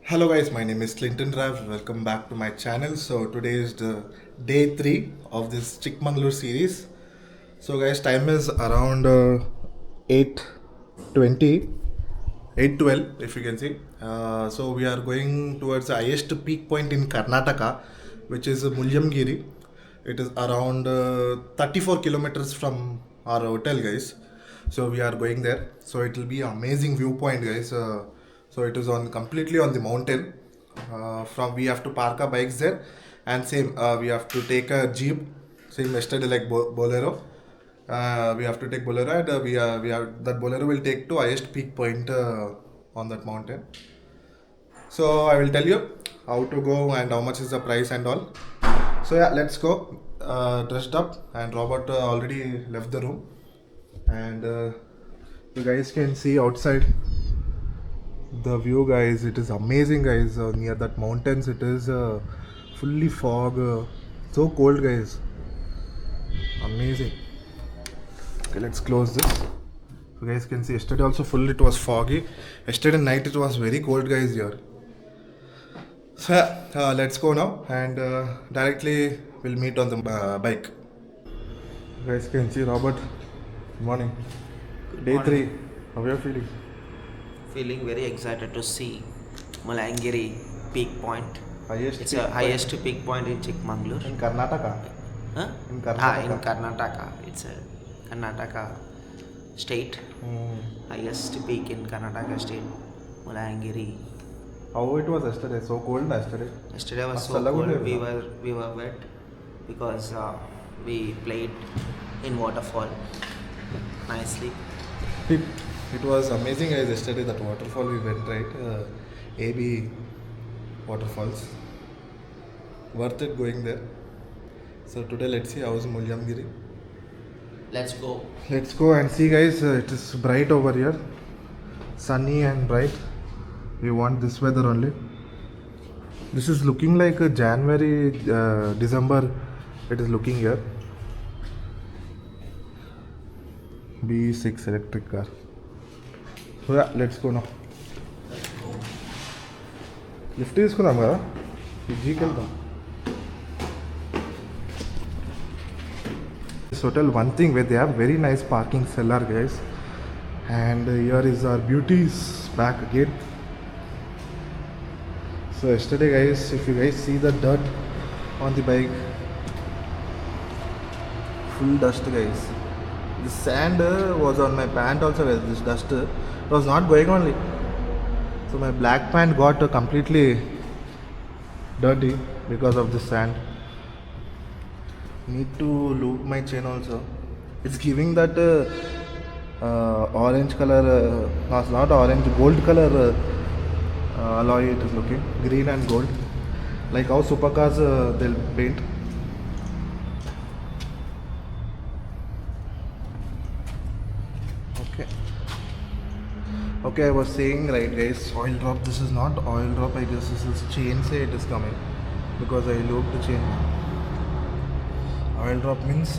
Hello guys, my name is Clinton Rav. Welcome back to my channel. So today is the day 3 of this Chikmagalur series. So guys, time is around 8:20, 8:12 if you can see. So we are going towards the highest peak point in Karnataka, which is Mullayanagiri. It is around 34 kilometers from our hotel, guys. So we are going there. So it will be amazing viewpoint, guys. So it is on completely on the mountain. From we have to park our bikes there, and same we have to take a jeep. Same yesterday like Bolero. We have to take Bolero, and we have that Bolero will take to highest peak point on that mountain. So I will tell you how to go and how much is the price and all. So yeah, let's go. Dressed up, and Robert already left the room, and you guys can see outside the view, guys. It is amazing, guys. Near that mountains, it is fully fog. So cold, guys. Amazing. Okay, let's close this. You guys can see yesterday also full it was foggy. Yesterday night it was very cold, guys, here. So yeah, let's go now, and directly we'll meet on the bike. You guys can see Robert. Good morning. Day Morning. 3. How are you feeling? Feeling very excited to see Mullayanagiri peak point. Highest It's peak a point highest peak point in Chikmagalur. in Karnataka. Huh? In In Karnataka. Karnataka. It's a Karnataka state. Highest peak in Karnataka state, Mullayanagiri. How it was yesterday? So cold yesterday. Yesterday was so Masala cold. good We were wet because we played in waterfall nicely. It, it was amazing, guys. Yesterday that waterfall we went, right. AB Waterfalls. Worth it going there. So today let's see how is Mullayanagiri. Let's go. Let's go and see, guys. It is bright over here, sunny and bright. We want this weather only. This is looking like a January, December. It is looking here. B6 electric car. So yeah, let's go now. Lift తీసుకుందాం కదా జీకి వెళ్దాం. This hotel, one thing where they have very nice parking cellar, guys, and here is our beauties back again. So yesterday, guys, if you guys see the dirt on the bike, full dust, guys. The sand was on my pant also, guys. This dust was not going only. So my black pant got completely dirty because of the sand. Need to lube my chain also. It's giving that orange color, not orange, gold color alloy it is looking, green and gold, like how supercars they'll paint. Okay, I was saying, right, guys, oil drop. This is not oil drop, I guess this is chain say it is coming because I looped the chain. Oil drop means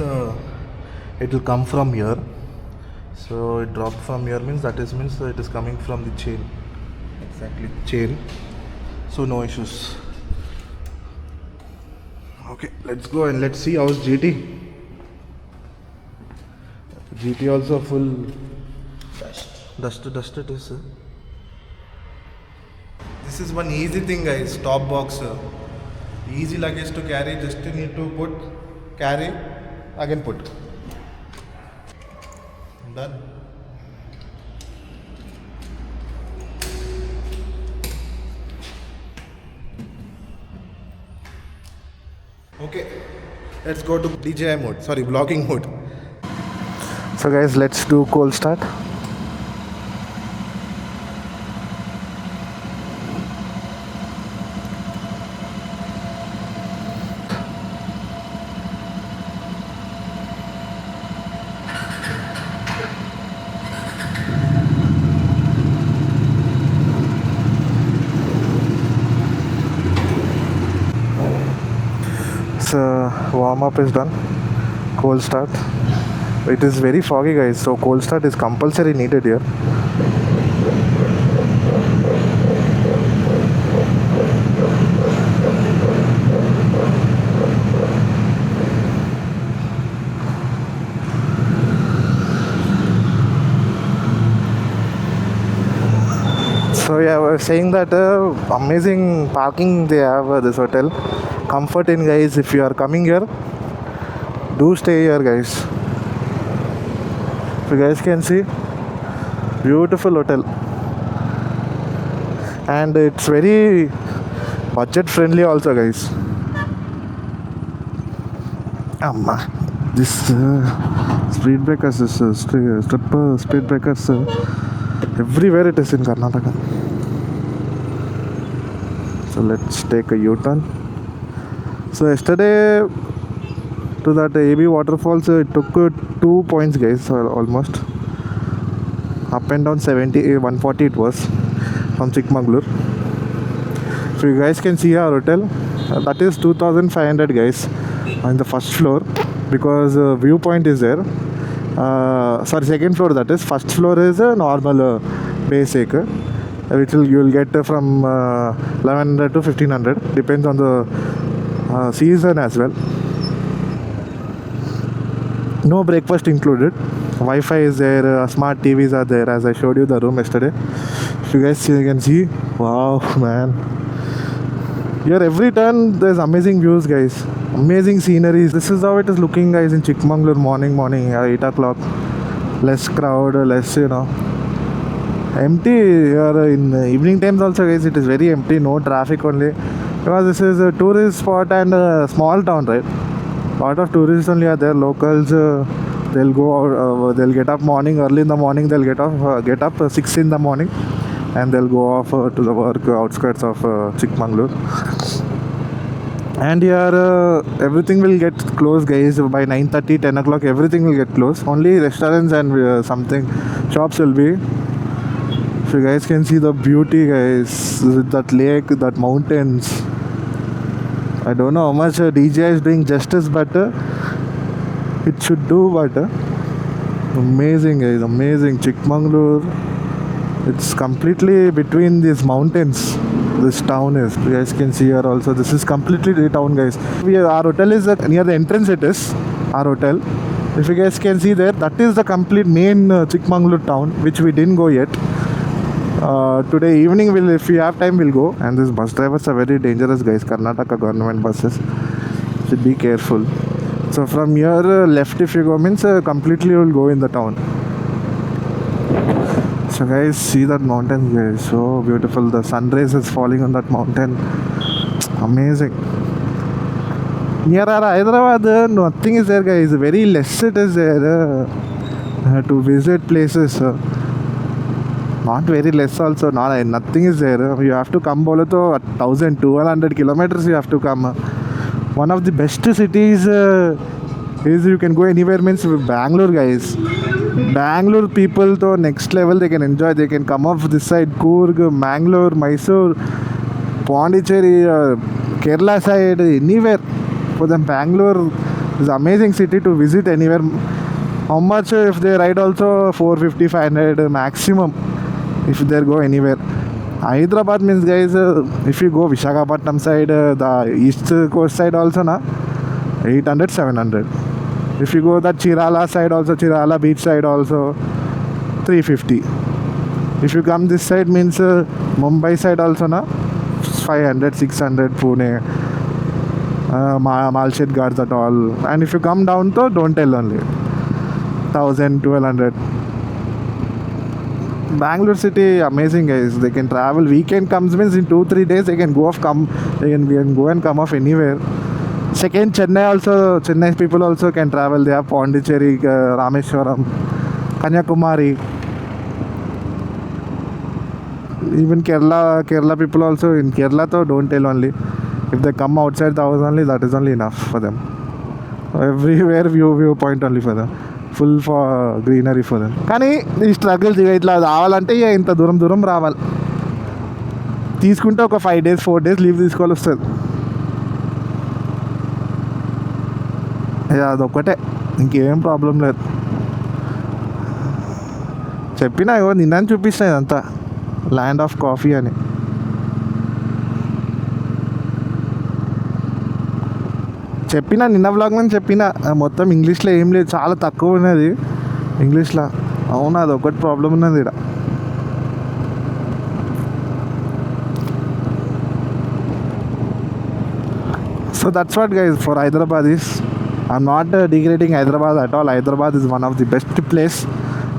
it will come from here. So it dropped from here means it is coming from the chain. Exactly, chain. So no issues. Okay, let's go and let's see how's GT. GT also full dust it is. This is one easy thing, guys. Top box, easy luggage to carry. Just you need to put, carry, again put. Done. Okay, let's go to DJI mode. Sorry, vlogging mode. So guys, let's do cold start. Warm up is done. Cold start. It is very foggy, guys, so cold start is compulsory needed here. So yeah, I was saying that amazing parking they have this hotel. Comfort in guys, if you are coming here, do stay here guys. If you guys can see, beautiful hotel, and it's very budget friendly also guys. This speed breakers, speed breakers, everywhere it is in Karnataka. So let's take a U-turn. So yesterday to that AB Waterfalls, it took 2 points guys, almost. Up and down 70, 140 it was from Chikmagalur. So you guys can see our hotel. That is 2,500 guys on the first floor, because viewpoint is there. Sorry, second floor that is. First floor is a normal basic, which you will get from 1100 to 1500, depends on the season as well. No breakfast included. Wi-Fi is there, smart TVs are there, as I showed you the room yesterday. If you guys can see, wow man, here every turn there's amazing views guys, amazing sceneries. This is how it is looking guys in Chikmagalur morning 8 o'clock. Less crowd, less empty here in evening times also guys. It is very empty, no traffic only, because this is a tourist spot and a small town, right? Lot of tourists only are there, locals. They'll go out, they'll get up early in the morning, they'll get up 6 in the morning, and they'll go off to the work outskirts of Chikmagalur. And here everything will get closed guys by 9:30, 10 o'clock. Everything will get closed. Only restaurants and something shops will be. So you guys can see the beauty guys, that lake, that mountains. I don't know how much DJI is doing justice, but it should do better. Amazing guys, amazing. Chikmagalur, it's completely between these mountains. This town is, you guys can see here also, this is completely the town guys. Our hotel is near the entrance, it is our hotel. If you guys can see there, that is the complete main Chikmagalur town, which we didn't go yet. Today evening, if we have time, we'll go. And these bus drivers are very dangerous guys, Karnataka government buses, so be careful. So from here left if you go means completely you will go in the town. So guys, see that mountain guys, so beautiful. The sun rays is falling on that mountain, amazing. Near our Hyderabad, nothing is there guys, very less it is there to visit places. Not very less also, nothing is there. You have to come bolo to 1,200 kilometers you have to come. One of the best cities is you can go anywhere means Bangalore guys. Bangalore people to next level, they can enjoy, they can come off this side, Coorg, Mangalore, Mysore, Pondicherry, Kerala side, anywhere. For them Bangalore is amazing city to visit anywhere. How much if they ride also 450, 500 maximum if they go anywhere. Hyderabad means guys, if you go Visakhapatnam side, the east coast side also 800, 700. If you go that Chirala side also, Chirala beach side also 350. If you come this side means Mumbai side also 500, 600, Pune, Malshed Ghats at all. And if you come down to, don't tell only 1,000, 1,200. Bangalore city amazing guys. They can travel. Weekend comes means in 2-3 days they can go they can go and come off anywhere. Second, Chennai people also can travel. They have Pondicherry, Rameshwaram, Kanyakumari. Even Kerala people also, in Kerala though, don't tell only. If they come outside the house only, that is only enough for them. Everywhere viewpoint only for them. Full for greenery for them. కానీ ఈ struggles ఇట్లా రావాలంటే ఇంత దూరం రావాలి. తీసుకుంటే ఒక 5 days 4 days leave తీసుకోవాలి వస్తుంది. అదొక్కటే, ఇంకేం ప్రాబ్లం లేదు. చెప్పినా నిన్న చూపిస్తా ఇదంతా ల్యాండ్ ఆఫ్ కాఫీ అని. చెప్పిన నిన్న వ్లాగ్ అని చెప్పిన, మొత్తం ఇంగ్లీష్లో ఏం లేదు, చాలా తక్కువ ఉన్నది ఇంగ్లీష్లో. అవును, అది ఒకటి ప్రాబ్లం ఉన్నది ఇక్కడ. So that's what, guys, for Hyderabad is. I'm not degrading Hyderabad at all. Hyderabad is one of the best place.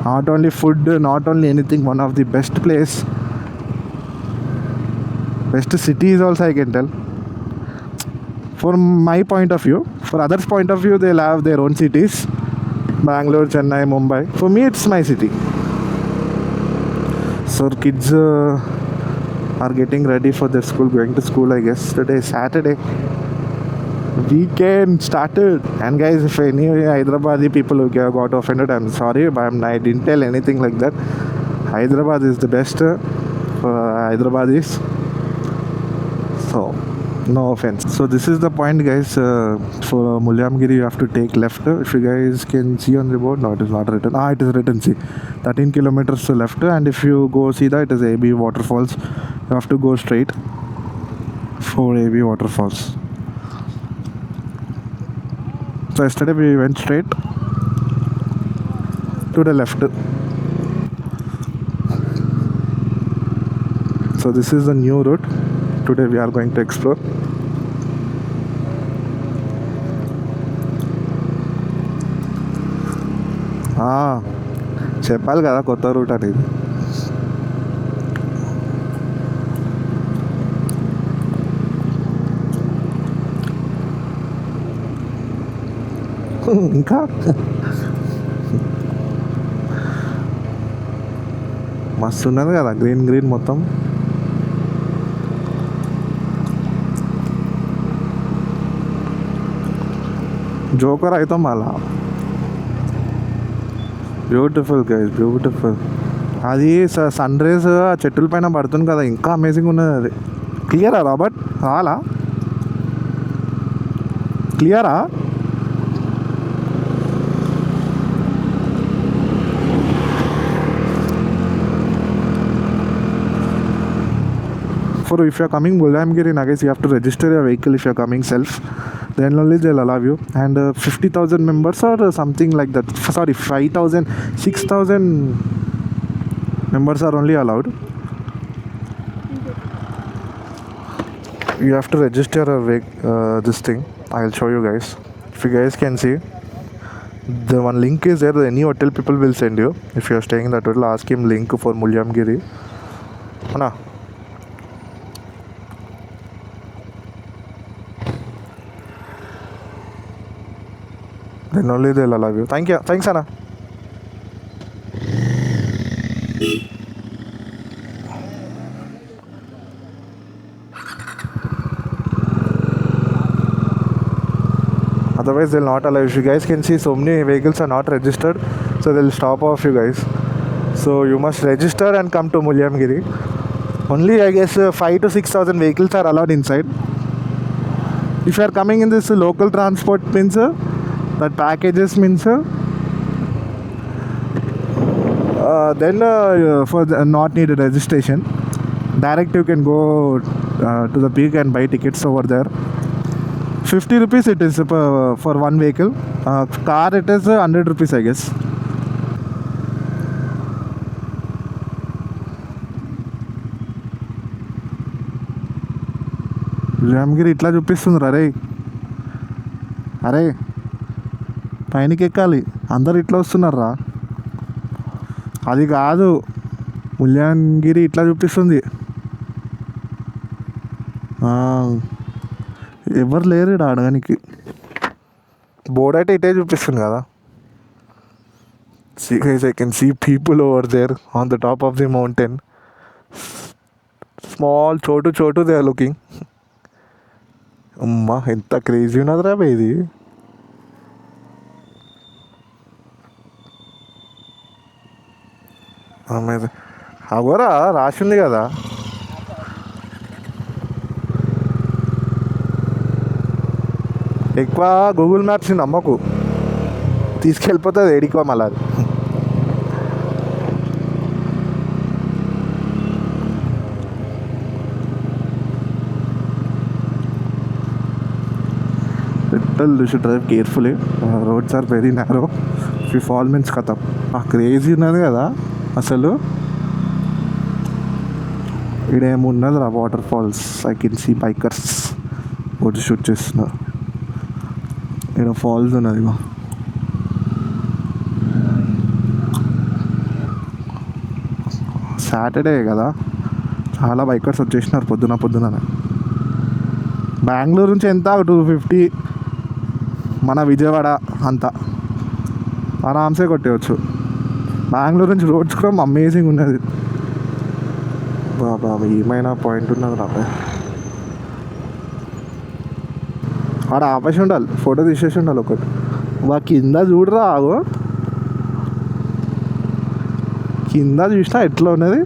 Not only food, not only anything, one of the best place. Best cities also, I can tell. For my point of view. For others' point of view, they'll have their own cities. Bangalore, Chennai, Mumbai. For me, it's my city. So kids are getting ready for their school, going to school, I guess. Today is Saturday. Weekend started. And guys, if any Hyderabadi people who got offended, I'm sorry, but I didn't tell anything like that. Hyderabad is the best for Hyderabadis. So no offense. So this is the point, guys. For Mullayanagiri, you have to take left. If you guys can see on the board, no, it is not written. It is written. See, 13 kilometers to left. And if you go see that, it is AB Waterfalls. You have to go straight for AB Waterfalls. So yesterday we went straight to the left. So this is the new route. Today we are going to explore. చెప్పాలి కదా కొత్త route అనేది. ఇంకా మస్తు ఉన్నది కదా, green green మొత్తం. Joker అవుతాం అలా. Beautiful guys, beautiful. అది సన్ రేస్ ఆ చెట్టుల పైన పడుతుంది కదా, ఇంకా అమేజింగ్ ఉన్నది అది. క్లియరా రాబర్ట్? రాలా? క్లియరా? For if you are coming Mullayanagiri, I guess you have to register your vehicle if you are coming self. Then only they'll allow you. And 50,000 members or something like that. Sorry, 5,000, 6,000 members are only allowed. You have to register this thing. I'll show you guys. If you guys can see, the one link is there. Any hotel people will send you. If you are staying in that hotel, ask him link for Mullayanagiri. Anna. Then only they'll allow you. Thank you. Thanks, Anna. Otherwise, they'll not allow you. If you guys can see, so many vehicles are not registered, so they'll stop off you guys. So you must register and come to Mullayanagiri. Only, I guess, 5,000 to 6,000 vehicles are allowed inside. If you are coming in this local transport means that packages means then for not needed registration, direct you can go to the peak and buy tickets over there. 50 rupees it is for one vehicle. Car it is 100 rupees, I guess. Mullayanagiri ఇట్లా చూపిస్తుంది. అరే పైనకి ఎక్కాలి, అందరు ఇట్లా వస్తున్నారా? అది కాదు, ముల్యానగిరి ఇట్లా చూపిస్తుంది. ఎవరు లేరు ఇక్కడ అడగడానికి. బోర్డ్ అయితే ఇటే చూపిస్తుంది కదా. See guys, I can see people over there on the top of the mountain. Small chotu they are looking. అమ్మా ఎంత క్రేజీ ఉన్నదిరా బే ఇది. అగోరా రాసింది కదా. ఎక్కువ గూగుల్ మ్యాప్స్ని నమ్మకు, తీసుకెళ్ళిపోతుంది ఏడికో మళ్ళీ. You should drive carefully. Roads are very narrow. If you fall means khatam. Crazy ఉన్నది కదా అసలు. ఇడేమున్నది రా waterfalls. I can see bikers. వచ్చి షూట్ చేస్తున్నా. ఇక్కడ ఫాల్స్ ఉన్నది. సాటర్డే కదా, చాలా బైకర్స్ వచ్చేసినారు పొద్దున. బెంగళూరు నుంచి ఎంత 250, మన విజయవాడ అంతా ఆరామ్సే కొట్టేయచ్చు. బెంగళూరు నుంచి రోడ్స్ కూడా అమేజింగ్ ఉన్నది. బాబా ఏమైనా పాయింట్ ఉన్నది రాబోయే. ఆడ ఆపేసి ఉండాలి, ఫోటో తీసేసి ఉండాలి ఒకటి. కింద చూడరా, ఆగో కింద చూసినా ఎట్లా ఉన్నది.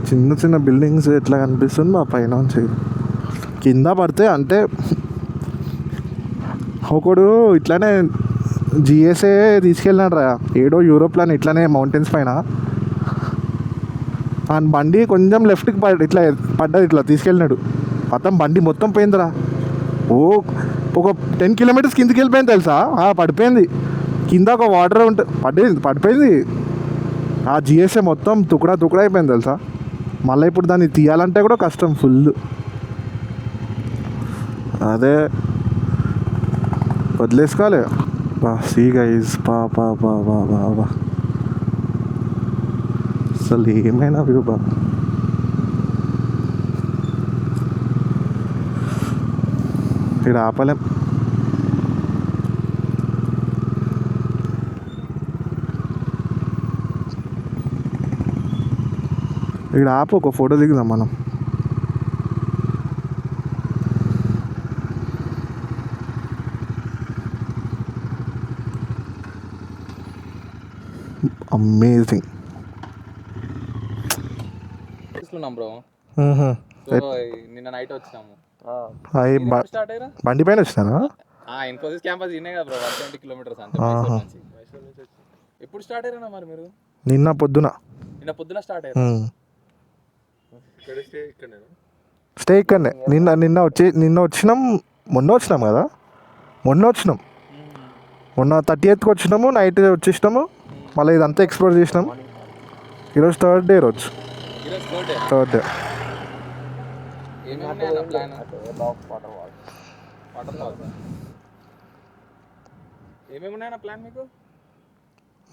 చిన్న బిల్డింగ్స్ ఎట్లా కనిపిస్తుంది మా పైన నుంచి. కింద పడితే అంటే ఒకడు ఇట్లానే జిఎస్ఏ తీసుకెళ్ళినాడు రా ఏడో యూరోప్లోని, ఇట్లానే మౌంటైన్స్ పైన. ఆ బండి కొంచెం లెఫ్ట్కి ఇట్లా పడ్డది, ఇట్లా తీసుకెళ్ళినాడు. బండి మొత్తం పోయిందిరా. ఒక 10 కిలోమీటర్స్ కిందికి వెళ్ళిపోయింది తెలుసా. పడిపోయింది కింద, ఒక వాటర్ పడిపోయింది. ఆ జిఎస్ఏ మొత్తం తుకుడా అయిపోయింది తెలుసా. మళ్ళీ ఇప్పుడు దాన్ని తీయాలంటే కూడా కష్టం ఫుల్. అదే వదిలేసుకోవాలి. సీ గైజ్ బా అసలు ఏమైనా వ్యూ బా. ఇక్కడ ఆపలేం. ఇక్కడ ఆపు, ఒక ఫోటో దిగుదాం మనం. Amazing bro. నిన్న నైట్ వచ్చినాము. బండి పైన వచ్చినానా? ఇన్ఫోసిస్ క్యాంపస్ ఇన్నే కదా బ్రో, 120 కిలోమీటర్స్ అంతే మైసూర్ నుంచి. ఎప్పుడు స్టార్ట్ అయ్యారా మరి మీరు? నిన్న పొద్దున స్టార్ట్ అయ్యారు. స్టే ఇక్కడనే. నిన్న వచ్చినాం. మొన్న వచ్చినాం కదా, మొన్న 30th వచ్చినాము, నైట్ వచ్చేసినాము. మళ్ళీ ఇదంతా ఎక్స్ప్లోర్ చేసినాము. ఈరోజు థర్డ్ డే.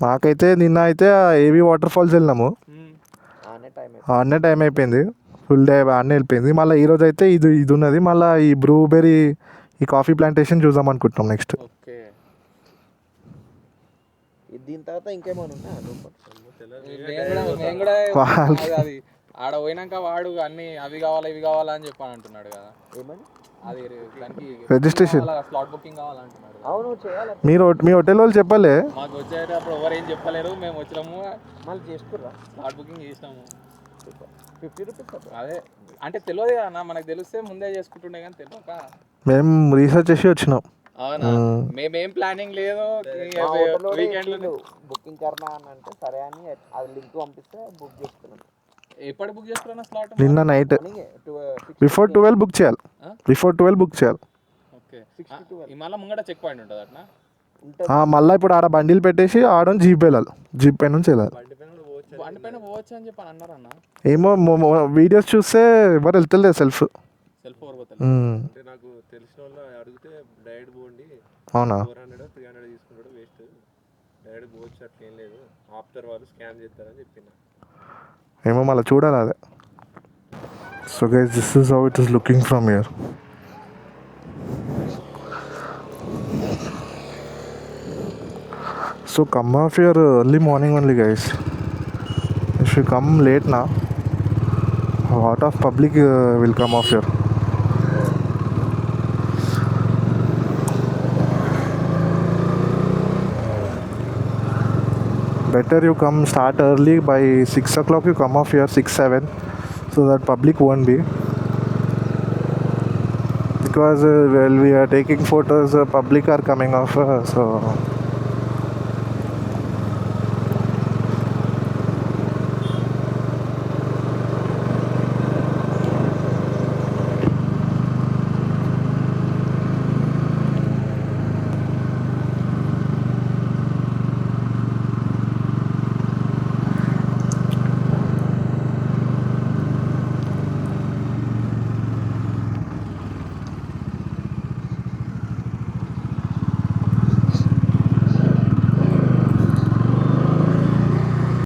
మాకైతే నిన్న అయితే ఏవి వాటర్ ఫాల్స్ వెళ్ళినాము. ఆడనే టైం అయిపోయింది, ఫుల్ డే ఆడనే వెళ్ళిపోయింది. మళ్ళీ ఈరోజు అయితే ఇది ఉన్నది. మళ్ళీ ఈ బ్లూబెర్రీ, ఈ కాఫీ ప్లాంటేషన్ చూద్దాం అనుకుంటున్నాం నెక్స్ట్. దీని తర్వాత ఇంకేమైనా ఆడ పోయినాక వాడు అన్ని అవి కావాలా ఇవి కావాలా అని చెప్పని అంటున్నాడు కదా. ఏమని? అది దానికి రిజిస్ట్రేషన్, స్లాట్ బుకింగ్ కావాలంటున్నాడు. అవును చేయాలి. మీ హోటల్ వాళ్ళు చెప్పలే మాకు వచ్చేటప్పుడు ఎవరు ఏం చెప్పలేరు. మేము వచ్చినాము, మళ్ళీ చేసుకుర్రా, స్లాట్ బుకింగ్ చేసినాము. 50 రూపీస్. అదే అంటే తెలియదు కదా, మనకు తెలిస్తే ముందే చేసుకుంటుండే కానీ తెలియక మేము రీసెర్చ్ చేసి వచ్చినాం. అవునా, మేమేం ప్లానింగ్ లేదు. బుకింగ్ కర్నా అని అంటే సరే అని అది లింక్ పంపిస్తే బుక్ చేసుకున్నాం. ఎప్పుడు బుక్ చేసుకున్నా స్లాట్? నిన్న నైట్ బిఫోర్ 12 బుక్ చేయాలి. ఓకే, మళ్ళీ ముంగట చెక్ పాయింట్ ఉంటుంది అట్లా. మళ్ళీ ఇప్పుడు ఆడ బండిలు పెట్టేసి ఆడ జీప్ వెళ్ళాలి. జీప్ పై నుంచి వెళ్ళాలి. బండి పైన పోవచ్చు అని చెప్పి అన్నారు అన్న. ఏమో వీడియోస్ చూస్తే ఎవరు వెళ్తలేదు సెల్ఫ్ అంటే నాకు తెలిసిన వాళ్ళు అడిగితే డైరెక్ట్ పోండి, అవునా 400 300 తీసుకుంటాడు వేస్ట్, డైరెక్ట్ పోవచ్చు అట్లా ఏం లేదు, ఆఫ్టర్ వాళ్ళు స్కామ్ చేస్తారని చెప్పిన. ఏమో మళ్ళీ చూడాలి అదే. So guys, this is how it is looking from here. So come off here early morning only guys. If you come late now, a lot of public will come off here. Better you come start early, by 6 o'clock you come off here, 6-7, so that public won't be, because while we are taking photos public are coming off, so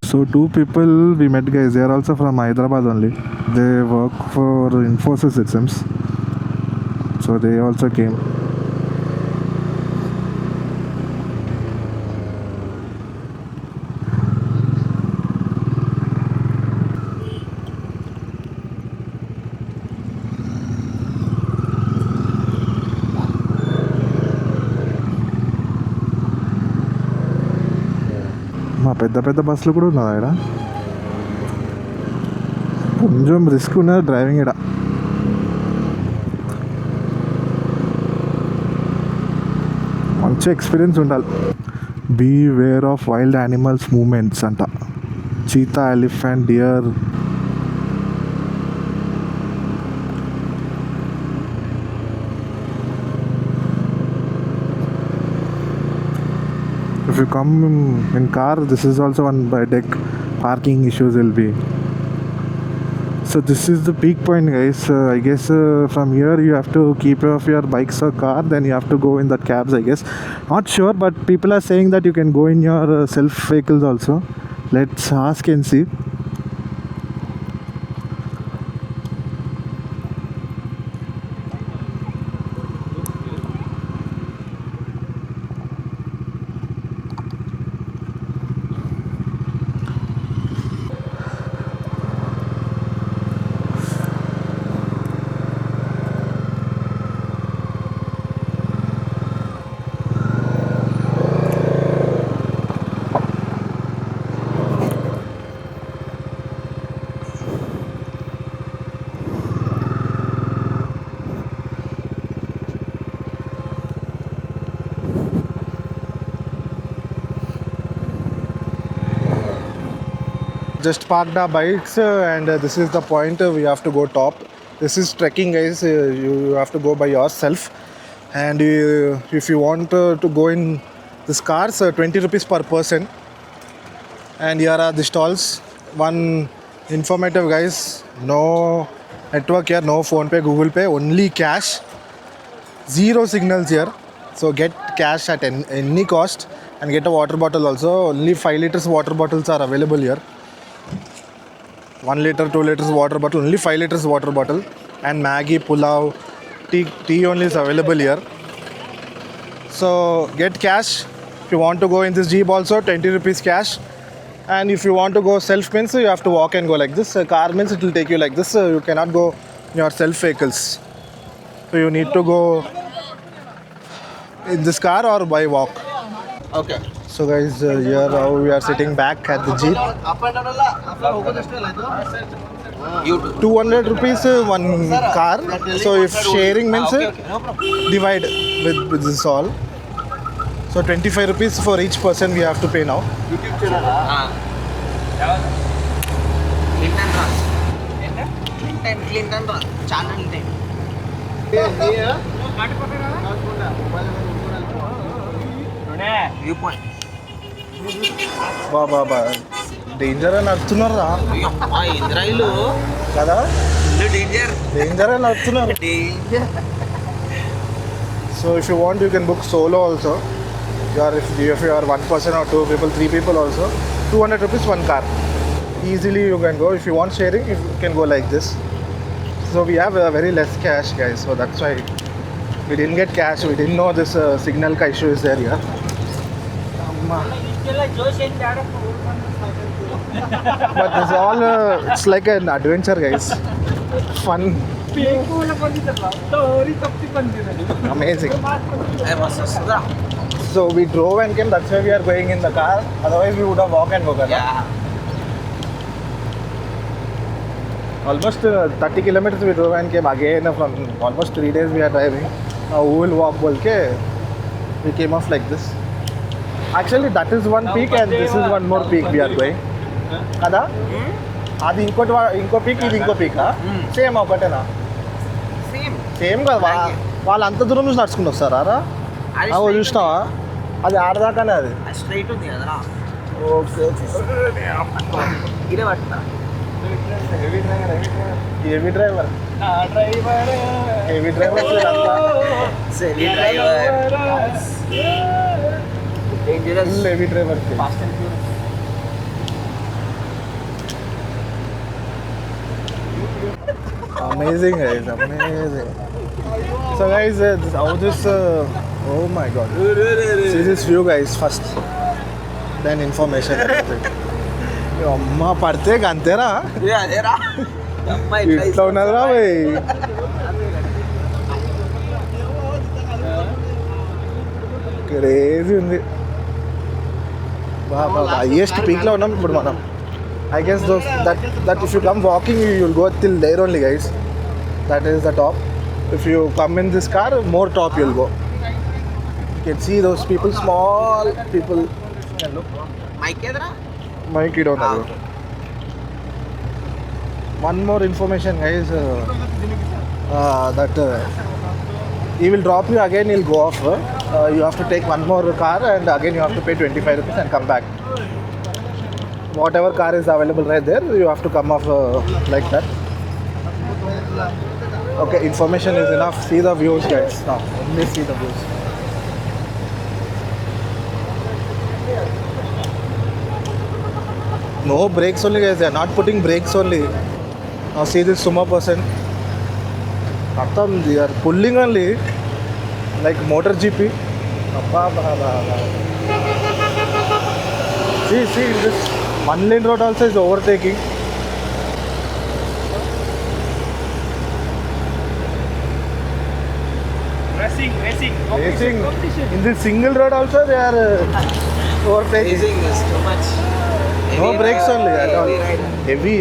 So two people we met, guys. They are also from Hyderabad only. They work for Infosys, it seems. So they also came. మా పెద్ద పెద్ద బస్సులు కూడా ఉన్నదా ఇక్కడ? కొంచెం risk ఉన్నది driving ఇక్కడ. మంచి ఎక్స్పీరియన్స్ ఉండాలి. Beware of wild animals moments అంట. Cheetah, elephant, deer. If you come in car, this is also one by deck. Parking issues will be. So this is the peak point, guys. I guess from here you have to keep off your bikes or car, then you have to go in that cabs, I guess. Not sure, but people are saying that you can go in your self vehicles also. Let's ask and see. Just parked our bikes and this is the point. We have to go top. This is trekking, guys. You have to go by yourself, and if you want to go in this cars, 20 rupees per person. And here are the stalls. One informative, guys. No network here, no phone pay, Google Pay, only cash. Zero signals here, so get cash at any cost and get a water bottle also. Only 5 liters water bottles are available here. 1 liter, 2 liters water bottle, only 5 liters water bottle. And Maggi, pulao, tea only is available here. So get cash. If you want to go in this Jeep also, 20 rupees cash. And if you want to go self means you have to walk and go like this. Car means it will take you like this. You cannot go in your self vehicles. So you need to go in this car or by walk. Okay. So guys, here how we are sitting back at the Jeep. You do. 200 rupees one car. So if sharing means divide with this all. So 25 rupees for each person we have to pay now. Clinton channel name. Viewpoint. Baba danger అని నడుతున్నారా ఇంద్రాయిలు కదా? Danger danger అని నడుతున్నారు. Danger. So if you want, you can book solo also. If you are one person or two people, three people also, 200 rupees one car. Easily you can go. If you want sharing, you can go like this. So we have very less cash, guys. So that's why we didn't get cash. We didn't know this signal ka issue is there here. But it's all it's like an adventure, guys. Fun. Amazing. So we drove and came. That's why we are going in the car. Otherwise we would have walked and go. Yeah. Almost 30 kilometers we drove and came again. From almost 3 days we are driving. Now we will walk. Bolke we came off like this. Actually that is one peak and this is one more peak we are going. Kada? అది ఇంకో peak ఇది ఇంకో పీకా? Same ఒకటేనా? Same కదా. వాళ్ళు అంత దూరం నుంచి నడుచుకుని వస్తారా? అవి చూసినావా? అది ఆడదాకానే అది స్ట్రైట్ ఉంది కదా. Okay okay. ఇదే పట్టుతా. Heavy driver heavy driver full heavy driver. Amazing guys, amazing. So guys, oh my god. See this view guys first. Then information. అమ్మ పడితే అంతేరా ఇట్లా ఉన్నదిరా భయ్ క్రేజీ ఉంది బాబా హైయెస్ట్ పీక్లో ఉన్నాం ఇప్పుడు మనం I guess that if you come walking you will go till there only guys. That is the top. If you come in this car, more top you'll go. You can see those people, small people. Hello. Mic don't have. One more information guys. That he will drop you again, he'll go off. You have to take one more car and again you have to pay 25 rupees and come back. Whatever car is available right there, you have to come off like that. Okay, information is enough. See the views guys. Now, only see the views. No brakes only guys, they are not putting brakes only. Now see this sumo person. They are pulling only like motor GP. See this one lane road also is overtaking. Racing. In this single road also they are overtaking. Racing is too much. No brakes only at all. Heavy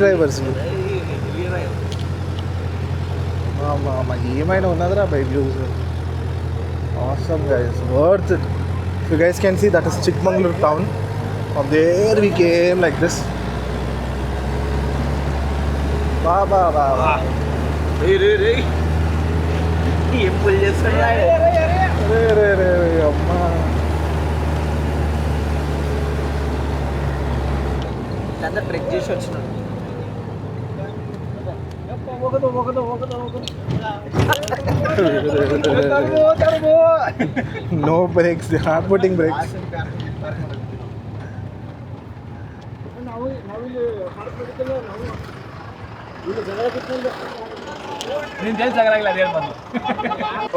drivers. Heavy rider. Mama, ఏమైనా ఉన్నదిరా by views. Awesome guys, worth it. You guys can see that is Chikmagalur town. From there we came like this. Baba. Hey. ఏం pull చేస్తాడా రే అమ్మా అందరూ trek చేసి వచ్చినాడు No brakes, they are not putting brakes.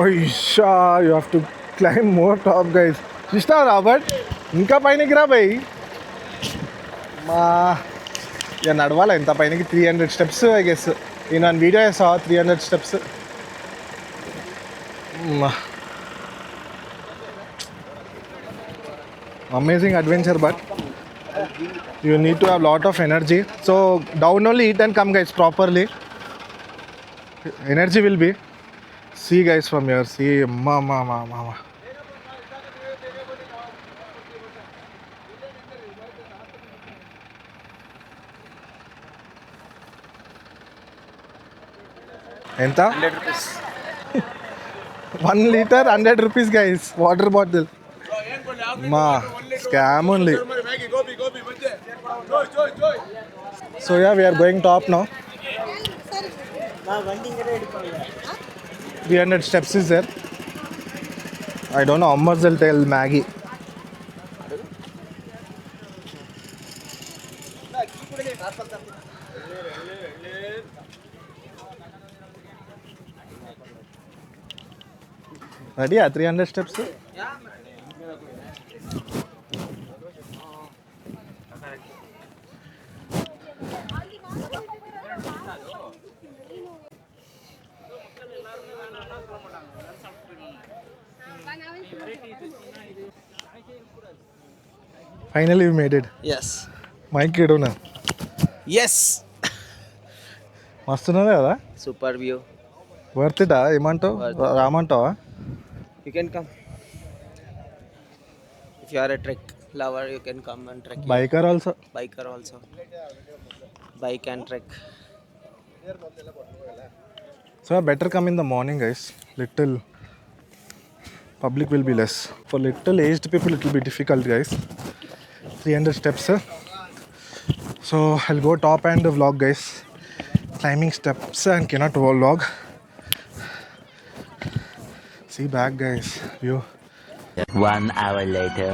Oh, you have to climb more top guys. Sister Robert, ఇంకా పైనకి రా భయ్ మా ఇక నడవాలా ఇంత పైనకి 300 steps I guess. In one video I saw 300 steps. Amazing adventure, but you need to have lot of energy. So down only eat and come guys properly. Energy will be. See guys from here. See mama. ఎంత 100 rupees 1 liter 100 rupees guys, water bottle. Ma scam only. So yeah, we are going top now. 300 steps is there. I don't know how much they'll tell Maggie. Ready? 300 steps. Finally, we made it. yes Mic edona. yes మస్తున్నదే కదా. super view worth ఇటా ఏమంటావు రామంటావా? you can come if you are a trek lover you can come and trek biker also. bike and trek So better come in the morning guys. Little public will be less. For little aged people it will be difficult guys. 300 steps. So I'll go top and vlog guys. Climbing steps and cannot vlog. See back guys view. 1 hour later.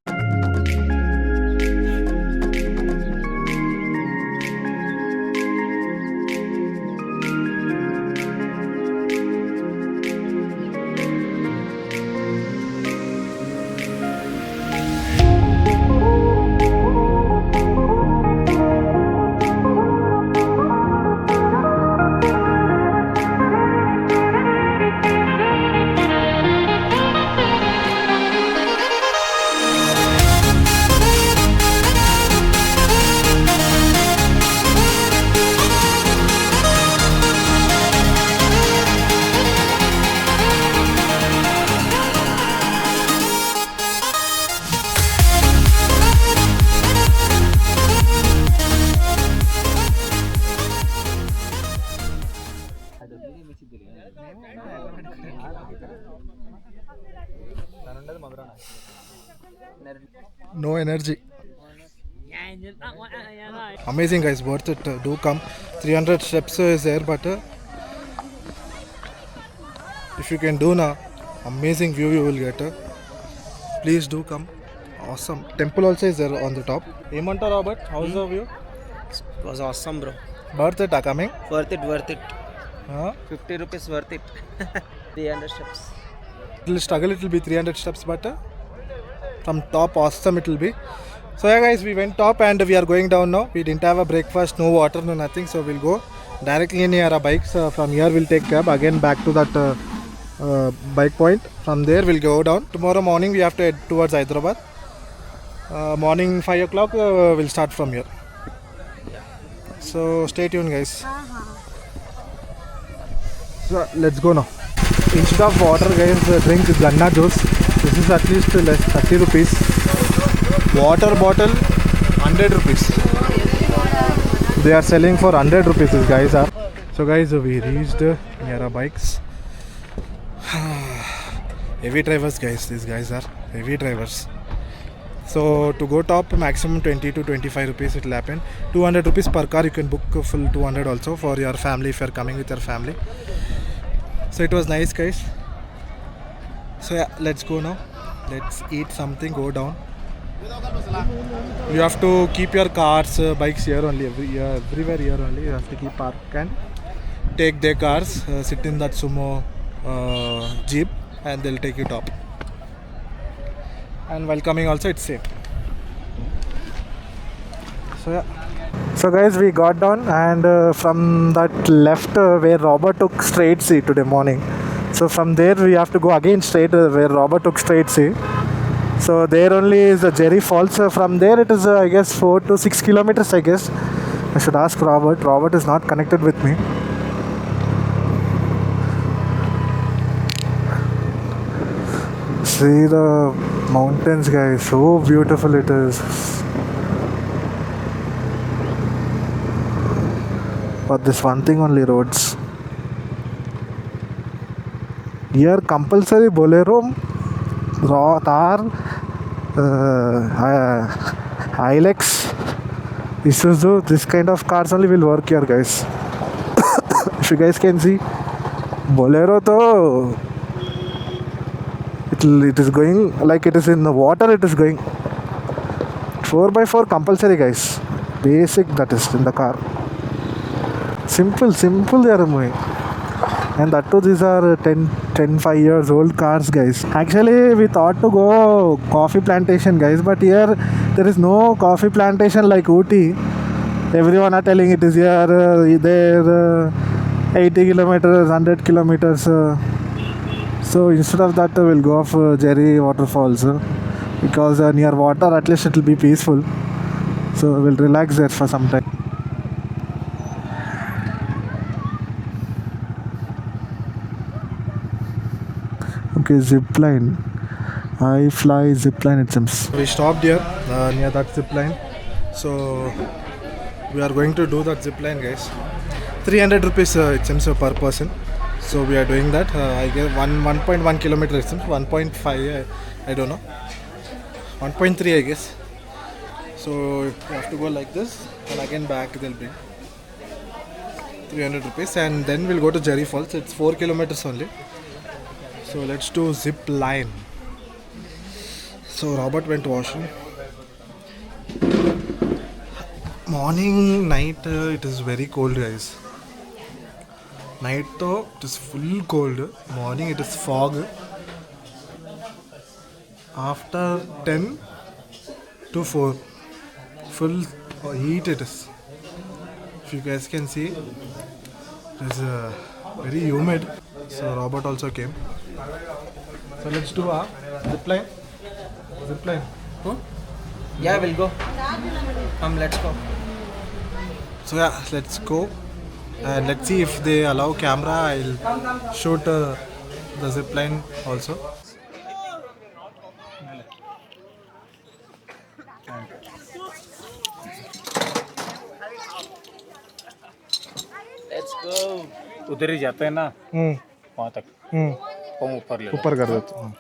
No energy. Amazing guys, worth it. Do come. 300 steps is there, but if you can do now, amazing view you will get. Please do come. Awesome. Temple also is there on the top. Emanta Robert, how's the view? It was awesome, bro. Worth it, coming? Worth it. Huh? 50 rupees worth it. 300 steps. It will struggle, it will be 300 steps, but from top awesome it will be. So yeah guys, we went top and we are going down now. We didn't have a breakfast, no water, no nothing, so we'll go directly in our bikes. From here we'll take cab again back to that bike point. From there we'll go down. Tomorrow morning we have to head towards Hyderabad. Morning 5 o'clock we'll start from here. So stay tuned guys. So let's go now. Instead of water guys, drink ganna juice. This is at least less 30 rupees. Water bottle 100 rupees. They are selling for 100 rupees these guys are. So guys, we reached near our bikes. Heavy drivers guys, these guys are heavy drivers. So to go top, maximum 20 to 25 rupees it will happen. 200 rupees per car, you can book full 200 also for your family if you are coming with your family. So it was nice guys. So yeah, let's go now. Let's eat something, go down. You have to keep your cars, bikes here only, everywhere here only. You have to keep park and take their cars, sit in that sumo jeep and they'll take you top. And while coming also it's safe. So yeah. So guys, we got down and from that left where Robert took straight C today morning. So from there we have to go again straight where Robert took straight C. So there only is the Jhari Falls. From there it is I guess 4 to 6 kilometers I guess. I should ask Robert. Robert is not connected with me. See the mountains guys, so beautiful it is. But this one thing only, roads. Here compulsory Bolero, Thar, Hilux, Isuzu, this kind of cars only will work here guys. If you guys can see, Bolero though, it is going like it is in the water, it is going. 4x4 compulsory guys, basic that is in the car. Simple they are moving. And that too, these are 5 years old cars guys. Actually we thought to go coffee plantation guys, but here there is no coffee plantation like Ooty. Everyone are telling it is here, there, 80 kilometers, 100 kilometers. So instead of that we'll go off Jhari Waterfalls because near water at least it will be peaceful. So we'll relax there for some time. Okay, zip line. I fly zip line it seems. We stopped here near that zip line. So we are going to do that zip line guys. 300 rupees it seems per person. So we are doing that. I guess 1.1 kilometer it seems. 1.5 I don't know. 1.3 I guess. So you have to go like this and again back they'll bring 300 rupees and then we'll go to Jhari Falls. It's 4 kilometers only. So let's do zip line. So Robert went washing. Morning, night, it is very cold guys. Night though it is full cold. Morning it is fog. After 10 to 4 full heat it is. If you guys can see, it is very humid. So Robert also came. So let's do a zip line. Zip line. Huh? Yeah, we'll go. Come, let's go. So yeah, let's go. And let's see if they allow camera. I'll shoot the zip line also. Let's go. उधर ही जाते हैं ना वहाँ तक ऊपर ले ऊपर कर देता हूँ.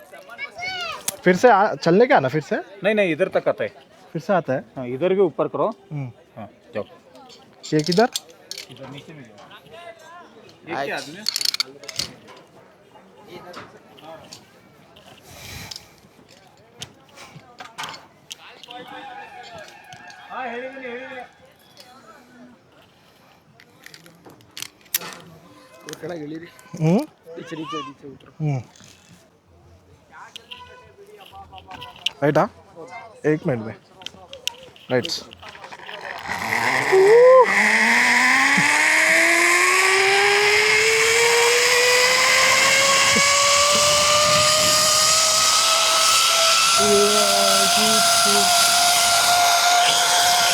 फिर से चलने का ना फिर से नहीं नहीं इधर तक आता है फिर से आता है हाँ इधर भी ऊपर करो हाँ जाओ ये किधर इधर नीचे में जाओ एक ही आदमी है? हाँ हेड़ी राइट एक मिनट में rights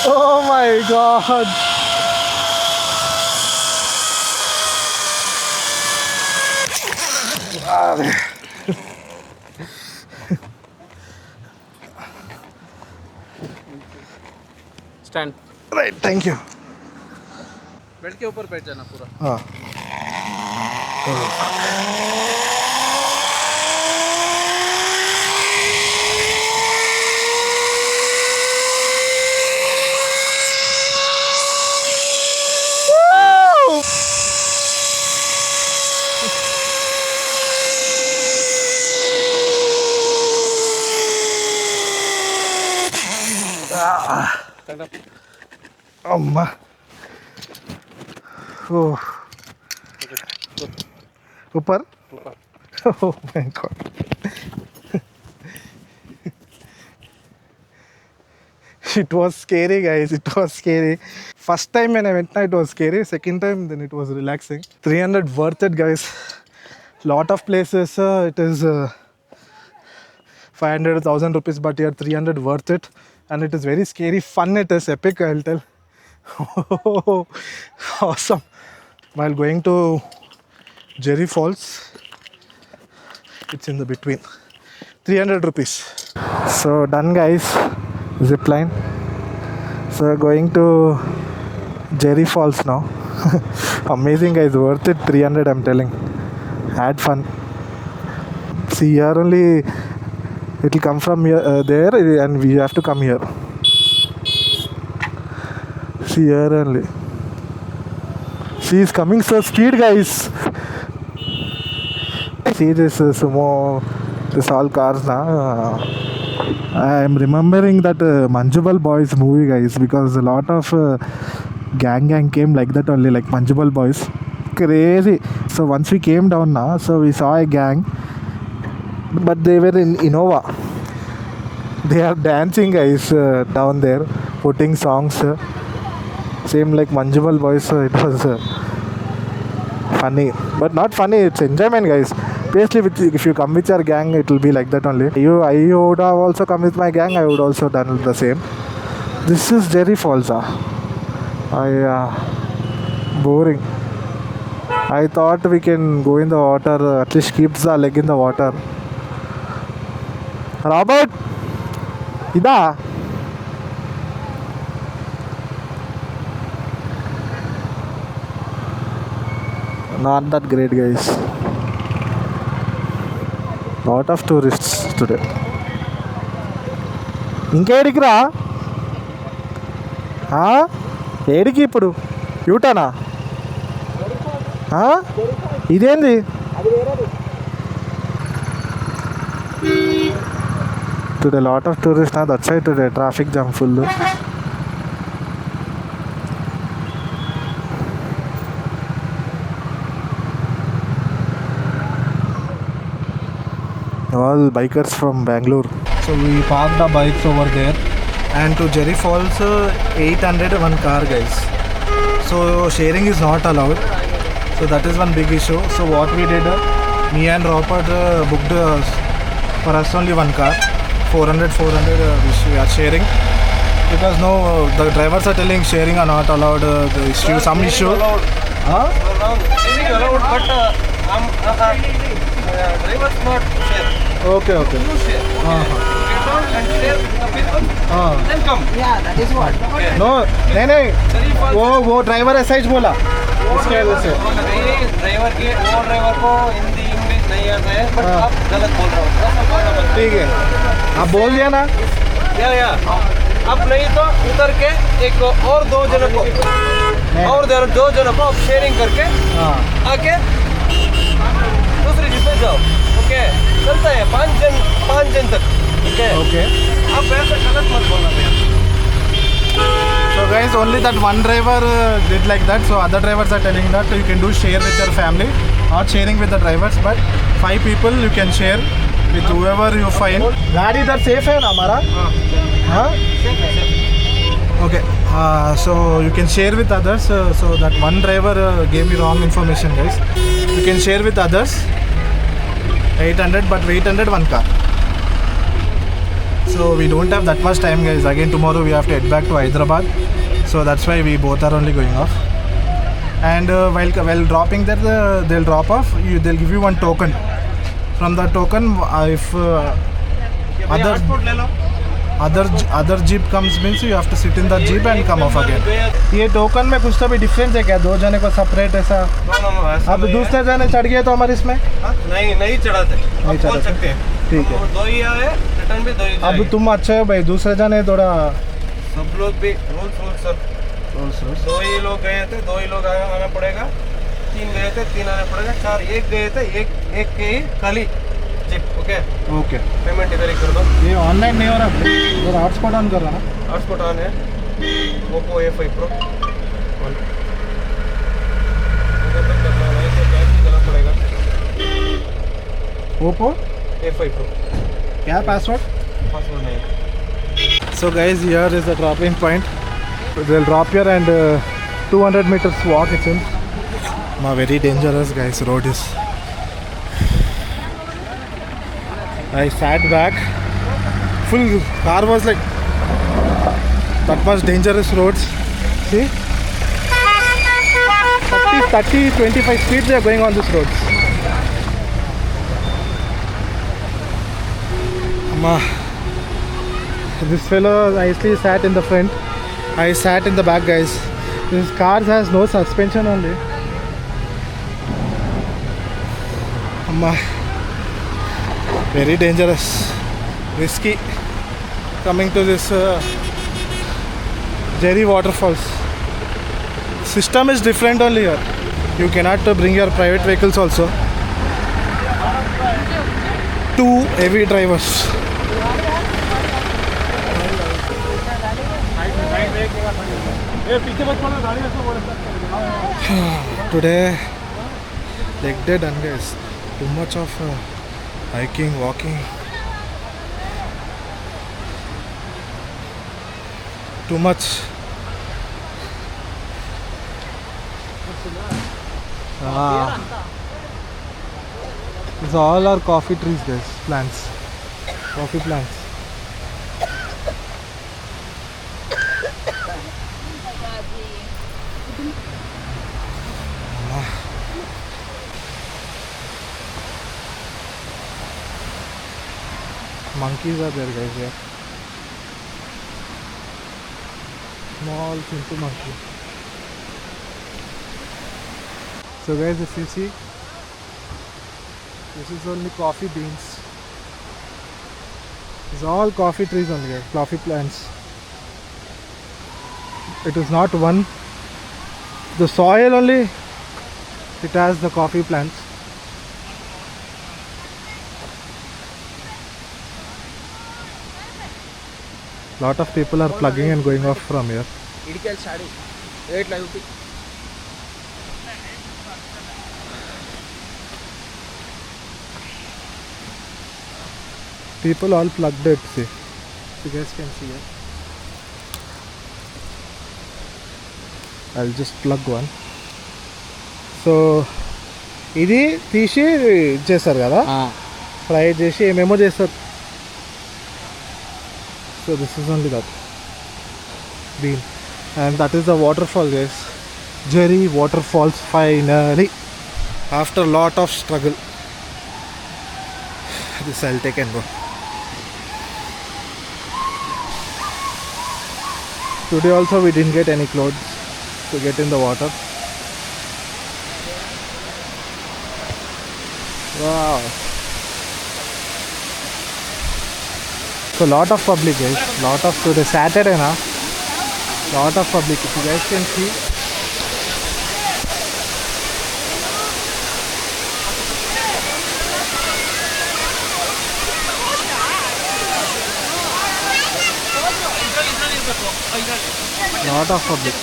Oh my god! Stand Right, thank you. Bed के ऊपर बैठ जाना पूरा. हाँ. अम्मा ऊपर oh my god it was scary guys, it was scary. First time when I went it was scary, second time then it was relaxing. 300 worth it guys, lot of places it is 500,000 rupees, but here 300 worth it, and it is very scary. Fun, it is epic, I'll tell. Awesome. While going to Jhari Falls, it's in the between. 300 rupees. So done guys, zip line. So going to Jhari Falls now. Amazing guys, worth it. 300 I'm telling. Had fun. See here only it will come from here, there, and we have to come here. See here only. She is coming so speed guys. See this sumo, this all cars now. I am remembering that Manjubal Boys movie guys, because a lot of gang came like that only, like Manjubal Boys. Crazy. So once we came down now, so we saw a gang, but they were in Innova. They are dancing guys down there, putting songs. Same like Manjubal Boys, so it was funny, but not funny, it's enjoyment guys. Basically if you come with your gang, it will be like that only. I would have also come with my gang, I would also done the same. This is Jhari Falls. Boring. I thought we can go in the water, at least keep the leg in the water. Robert, ida. Not that great guys. Lot of tourists today. ఇంకేడికి రా ఏడికి ఇప్పుడు యూటనా ఇదేంది today lot of tourists now, that's why today traffic jam full. All bikers from Bangalore. So we parked the bikes over there, and to Jhari Falls 800 one car guys. So sharing is not allowed, so that is one big issue. So what we did, me and Robert booked for us only one car, 400 which we are sharing, because no the drivers are telling sharing are not allowed, the issue, some issue. allowed, but drivers not share. Okay. You share. Get down and share with the people. Then come. Yeah, that is what. No, नहीं वो driver ऐसा ही बोला इसके वजह से driver को Hindi English नहीं आता है, बट आप गलत बोल रहे हो। ठीक है, आप बोल दिया ना। या आप नहीं तो उतर के एक और दो जनों को दो जनों को आप शेयरिंग करके आके दूसरी जीप पे जाओ। ओके, चलता है 5 जन तक। ओके, आप ऐसा गलत मत बोलना भैया। So guys, only that one driver did like that. So other drivers are telling that you can do share with your family, not sharing with the drivers, but 5 people you can share with whoever you find. गाड़ी इधर safe है ना हमारा? हाँ? Okay. So you can share with others. So that one driver gave me wrong information, guys. You can share with others. 800, but 800 one car. So we don't have that much time, guys. Again tomorrow we have to head back to Hyderabad. So that's why we both are only going off. And while dropping there, they'll drop off. They'll give you one token. From that token, if other jeep comes, means you have to sit in that jeep and come off again. ये token में कुछ तो भी difference है क्या? 2 जने को separate ऐसा? अब दूसरे जने चढ़ गए तो हमारे इसमें? नहीं चढ़ाते, नहीं चढ़ा सकते हैं। ठीक है, 2 ही आए, रिटर्न भी 2 ही जाएंगे। अब तुम अच्छे हो भाई, दूसरे जने थोड़ा सब लोग भी रूल सर। 2 ही लोग गए थे, 2 ही लोग आना पड़ेगा। 3 गए थे, 3 आना पड़ेगा। 4 एक गए थे, एक के ही खाली जीप। ओके, पेमेंट इधर ही कर दो। ये ऑनलाइन नहीं हो रहा, और हॉटस्पॉट ऑन कर रहा ना? हॉटस्पॉट ऑन है। Oppo A5 Pro on. उधर तक करना है तो कैश ही देना पड़ेगा। Oppo A5 Pro। क्या पासवर्ड नहीं। So guys, here is the dropping point. They'll drop here and 200 meters walk it seems. Very dangerous, guys, road is. I sat back, full car was like that much dangerous roads. See, 30, 25 speed they are going on this roads. This fellow nicely sat in the front. I sat in the back, guys. This car has no suspension only. Very dangerous, risky. Coming to this Jhari Waterfalls. System is different only here. You cannot bring your private vehicles also. 2 heavy drivers. Today leg day done, guys. Too much of hiking, walking. Too much. These all are coffee trees, guys. Plants. Coffee plants. Monkeys are there, guys, here. Small simple monkey. So guys, if you see, this is only coffee beans. It's all coffee trees only here, coffee plants. It is not one. The soil only, it has the coffee plants. Lot of people are plugging and going off from here. People all plugged it, see. You guys can see it. I'll just plug one. So, ఇది తీసి చేస్తారు కదా, fry చేసి ఏమేమో చేస్తారు. So this is only that bean, and that is the waterfall, guys. Jhari Waterfalls finally, after a lot of struggle. This I'll take and go. Today also we didn't get any clothes to get in the water. Wow. So lot of public guys, lot of today Saturday na, lot of public. If you guys can see. Lot of public.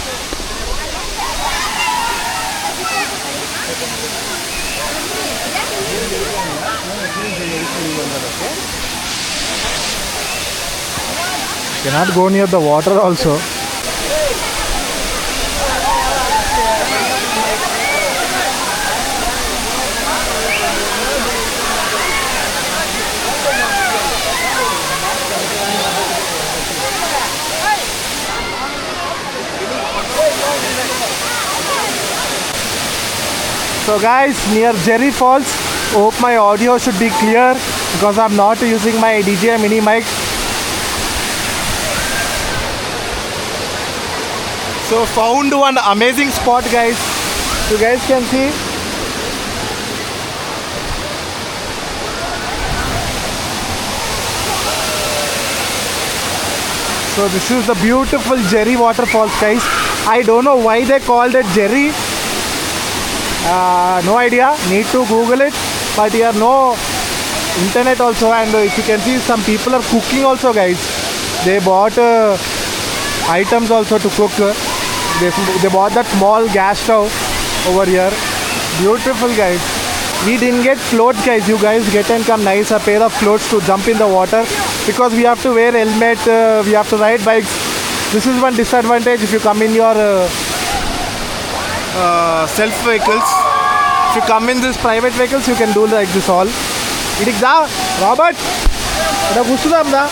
Cannot go near the water also. So guys, near Jhari Falls, hope my audio should be clear because I'm not using my DJI Mini mic. So found one amazing spot guys, you guys can see. So this is the beautiful Jhari waterfalls guys. I don't know why they called it Jhari. No idea, need to Google it, but here no internet also, and if you can see some people are cooking also guys. They bought items also to cook. They bought that small gas stove over here. Beautiful guys. We didn't get clothes guys, you guys get and come nice a pair of clothes to jump in the water because we have to wear helmet, we have to ride bikes. This is one disadvantage if you come in your self vehicles. If you come in these private vehicles, you can do like this all. Idik da, Robert. Ida gusudam da.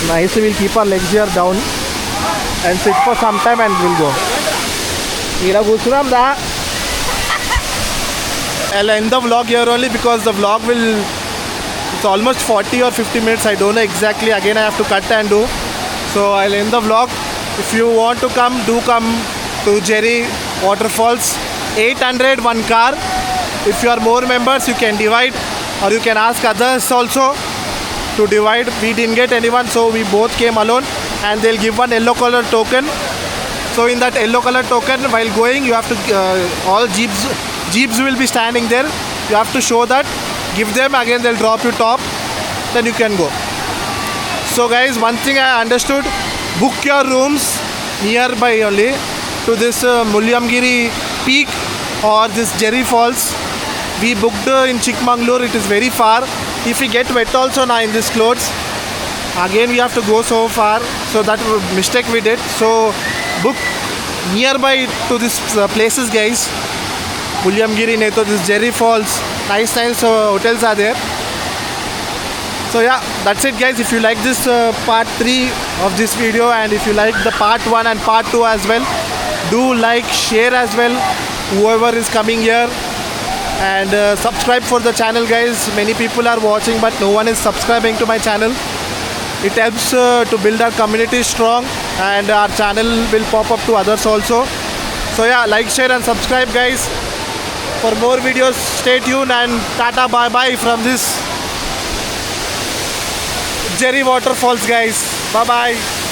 Nice. We'll keep our legs here down and sit for some time and we'll go. Ida gusudam da. I'll end the vlog here only because the vlog will. It's almost 40 or 50 minutes. I don't know exactly. Again, I have to cut and do. So I'll end the vlog. If you want to come, do come to Jhari Waterfalls. 800 one car. If you are more members, you can divide or you can ask others also to divide. We didn't get anyone, so we both came alone, and they'll give one yellow color token. So in that yellow color token, while going, you have to all jeeps will be standing there. You have to show that. Give them, again they'll drop you top. Then you can go. So guys, one thing I understood. Book your rooms nearby only to this Mullayanagiri peak or this Jhari Falls. We booked in Chikmagalur. It is very far. If we get wet also now in these clothes, again we have to go so far. So that mistake we did. So book nearby to these places guys. Mullayanagiri, Neto, this Jhari Falls. Nice hotels are there. So yeah, that's it guys. If you like this part 3 of this video, and if you like the part 1 and part 2 as well, do like, share as well, whoever is coming here, and subscribe for the channel guys. Many people are watching but no one is subscribing to my channel. It helps to build our community strong, and our channel will pop up to others also. So yeah, like, share and subscribe guys. For more videos, stay tuned, and tata bye bye from this Jhari Waterfalls guys. Bye bye.